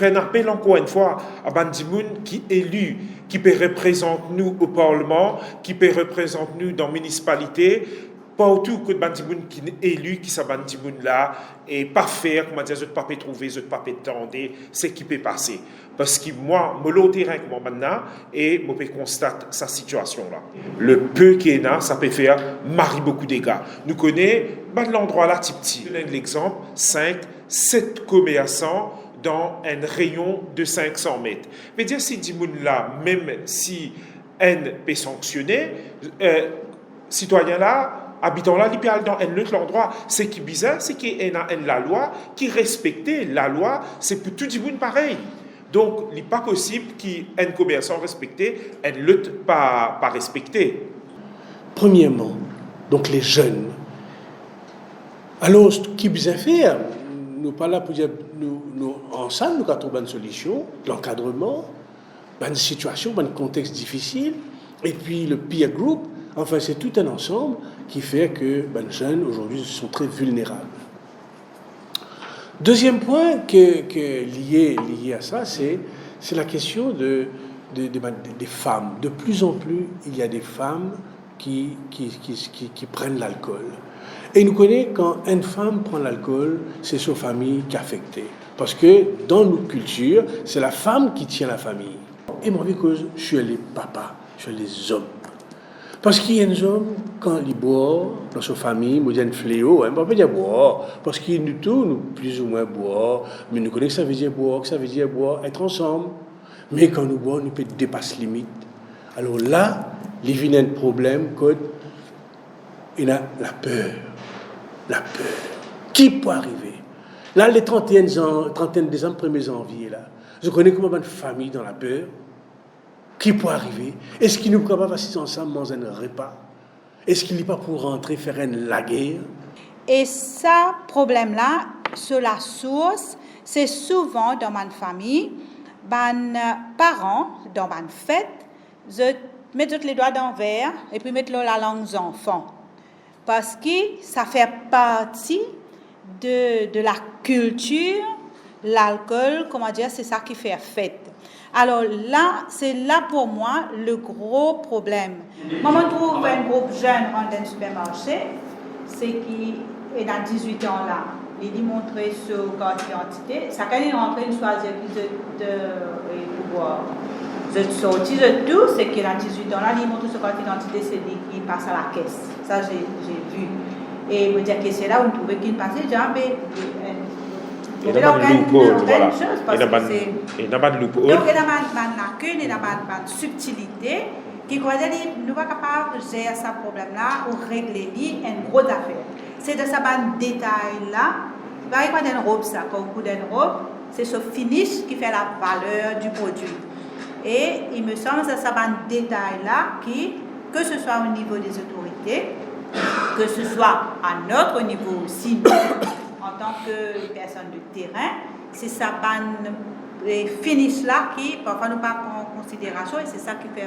fait un appel encore une fois à Bandimoun qui est élu, qui peut représenter nous au Parlement, qui peut représenter nous dans la municipalité, partout que Bandimoun qui est élu, qui sa Bandimoun là, et pas faire, comment dire, je ne peux pas trouver, je ne peux pas attendre, ce qui peut passer. Parce que moi, je suis terrain comme maintenant, et je peux constater sa situation là. Le peu qui est là, ça peut faire beaucoup de dégâts. Nous connaissons l'endroit là, petit. Je donne l'exemple, 5, 7 commerçants dans un rayon de 500 mètres. Mais dire si Dimoun là, même si un peut sanctionner, citoyen là, habitant là, l'idéal dans un autre endroit, c'est qui bizarre, c'est qu'il y a la loi, qui respectait la loi, c'est pour tout le monde pareil. Donc, il n'est pas possible qu'un commerçant respecté, un l'autre pas respecté. Premièrement, donc les jeunes. Alors, ce qui bizarre faire, nous pas là pour dire, nous ensemble, nous avons trouvé une solution, l'encadrement, une situation, un contexte difficile, et puis le peer group. Enfin, c'est tout un ensemble qui fait que les jeunes, aujourd'hui, sont très vulnérables. Deuxième point lié à ça, c'est la question des femmes. De plus en plus, il y a des femmes qui prennent l'alcool. Et nous connaissons quand une femme prend l'alcool, c'est sa famille qui est affectée. Parce que dans notre culture, c'est la femme qui tient la famille. Et moi, que je suis les papas, je suis les hommes. Parce qu'il y a des hommes, quand ils boivent dans sa famille, ils disent un fléau, on ne peut pas dire boire, parce qu'ils nous tous, nous plus ou moins boire, mais nous connaissons que ça veut dire boire, que ça veut dire boire, être ensemble. Mais quand nous boivons, nous peut dépasser limite. Alors là, il vient un problème il a la peur. La peur. Qui peut arriver? Là, les 31 décembre, 1er janvier, là, je connais comment une famille dans la peur. Qui peut arriver? Est-ce qu'il nous capable d'assis ensemble manger un repas? Est-ce qu'il n'est pas pour rentrer faire la guerre? Et ce problème-là, sur la source, c'est souvent dans ma famille, mes parents, dans ma fête, je mets les doigts dans le verre et puis mettre la langue aux enfants. Parce que ça fait partie de la culture, l'alcool, comment dire, c'est ça qui fait fête. Alors là, c'est là pour moi le gros problème. Moi, je trouve un groupe jeune dans un supermarché, c'est qui est dans 18 ans là. Il dit montrer sur carte d'identité. Ça quand il rentre, il choisit de pouvoir. Je sortis de tout, c'est qu'il a 18 ans là, il montre sur carte d'identité, c'est lui qui passe à la caisse. Ça, j'ai vu. Et il me dit que c'est là où on trouvait qu'il passait, j'ai il y a pas de loophole, voilà. Il y a pas de loophole. Donc, il y a une lacune, il y a une subtilité qui croit que nous ne sommes pas capables de gérer ce problème-là ou régler une grosse affaire. C'est de ce détail-là, il y a une robe, ça, quand on coud une robe, c'est ce finish qui fait la valeur du produit. Et il me semble que c'est ce détail-là qui, que ce soit au niveau des autorités, que ce soit à notre niveau aussi, en tant que personne de terrain, c'est ça les finish là qui parfois nous pas prendre en considération et c'est ça qui fait